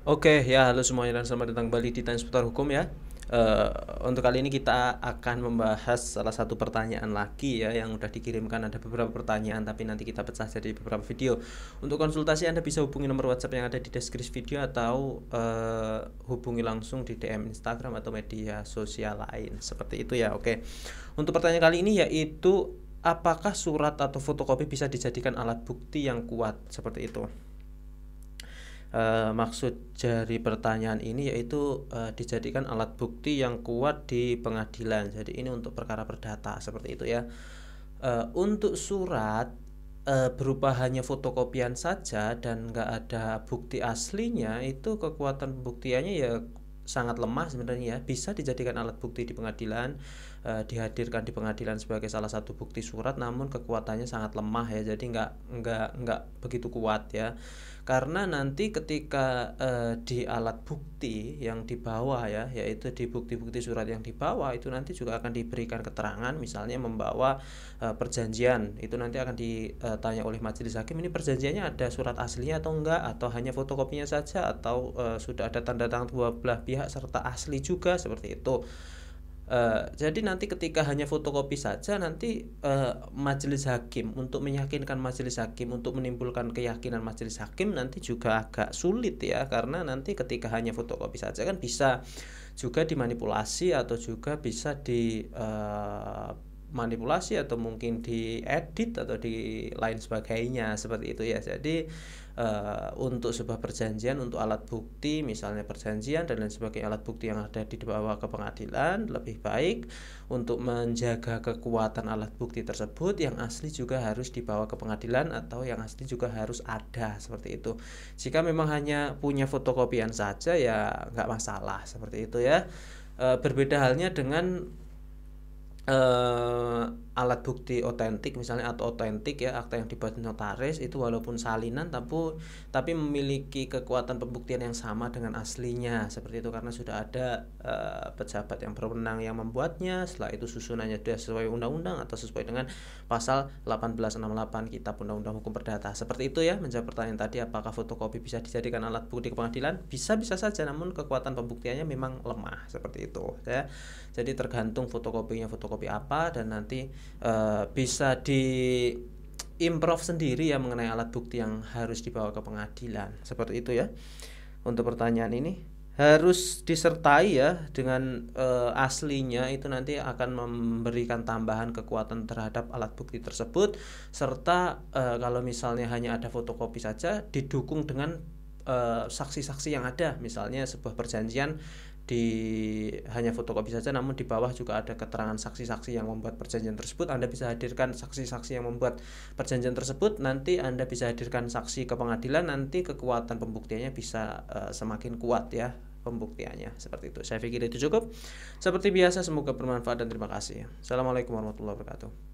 Oke, ya halo semuanya dan selamat datang kembali di Tanya Seputar Hukum ya. Eh, untuk kali ini kita akan membahas salah satu pertanyaan lagi ya yang udah dikirimkan. Ada beberapa pertanyaan tapi nanti kita pecah jadi beberapa video. Untuk konsultasi Anda bisa hubungi nomor WhatsApp yang ada di deskripsi video atau hubungi langsung di DM Instagram atau media sosial lain. Seperti itu ya. Oke. Untuk pertanyaan kali ini yaitu apakah surat atau fotokopi bisa dijadikan alat bukti yang kuat seperti itu? Maksud dari pertanyaan ini yaitu dijadikan alat bukti yang kuat di pengadilan. Jadi ini untuk perkara perdata seperti itu ya. Untuk surat berupa hanya fotokopian saja dan nggak ada bukti aslinya, itu kekuatan pembuktiannya ya sangat lemah sebenarnya ya. Bisa dijadikan alat bukti di pengadilan, dihadirkan di pengadilan sebagai salah satu bukti surat, namun kekuatannya sangat lemah ya. Jadi nggak begitu kuat ya, karena nanti ketika di alat bukti yang dibawa ya, yaitu di bukti-bukti surat yang dibawa itu nanti juga akan diberikan keterangan, misalnya membawa perjanjian, itu nanti akan ditanya oleh majelis hakim, ini perjanjiannya ada surat aslinya atau enggak, atau hanya fotokopinya saja, atau sudah ada tanda tangan dua belah pihak serta asli juga, seperti itu. Jadi nanti ketika hanya fotokopi saja, nanti majelis hakim untuk meyakinkan majelis hakim, untuk menimbulkan keyakinan majelis hakim nanti juga agak sulit ya, karena nanti ketika hanya fotokopi saja kan bisa juga dimanipulasi atau juga bisa manipulasi atau mungkin diedit atau di lain sebagainya seperti itu ya. Jadi untuk sebuah perjanjian, untuk alat bukti misalnya perjanjian dan lain sebagainya, alat bukti yang ada dibawa ke pengadilan, lebih baik untuk menjaga kekuatan alat bukti tersebut yang asli juga harus dibawa ke pengadilan, atau yang asli juga harus ada seperti itu. Jika memang hanya punya fotokopian saja ya nggak masalah seperti itu ya. Berbeda halnya dengan alat bukti otentik misalnya, atau otentik ya, akta yang dibuat notaris itu walaupun salinan tapi memiliki kekuatan pembuktian yang sama dengan aslinya seperti itu, karena sudah ada pejabat yang berwenang yang membuatnya. Setelah itu susunannya sudah sesuai undang-undang atau sesuai dengan pasal 1868 Kitab Undang-Undang Hukum Perdata. Seperti itu ya. Menjawab pertanyaan tadi, apakah fotokopi bisa dijadikan alat bukti ke pengadilan? Bisa saja, namun kekuatan pembuktiannya memang lemah seperti itu ya. Jadi tergantung fotokopinya fotokopi apa, dan nanti bisa di improve sendiri ya mengenai alat bukti yang harus dibawa ke pengadilan seperti itu ya. Untuk pertanyaan ini harus disertai ya dengan aslinya, itu nanti akan memberikan tambahan kekuatan terhadap alat bukti tersebut, serta kalau misalnya hanya ada fotokopi saja didukung dengan saksi-saksi yang ada, misalnya sebuah perjanjian hanya fotokopi saja namun di bawah juga ada keterangan saksi-saksi yang membuat perjanjian tersebut, Anda bisa hadirkan saksi-saksi yang membuat perjanjian tersebut, nanti Anda bisa hadirkan saksi ke pengadilan, nanti kekuatan pembuktiannya bisa semakin kuat ya pembuktiannya seperti itu. Saya pikir itu cukup. Seperti biasa, semoga bermanfaat dan terima kasih. Assalamualaikum warahmatullahi wabarakatuh.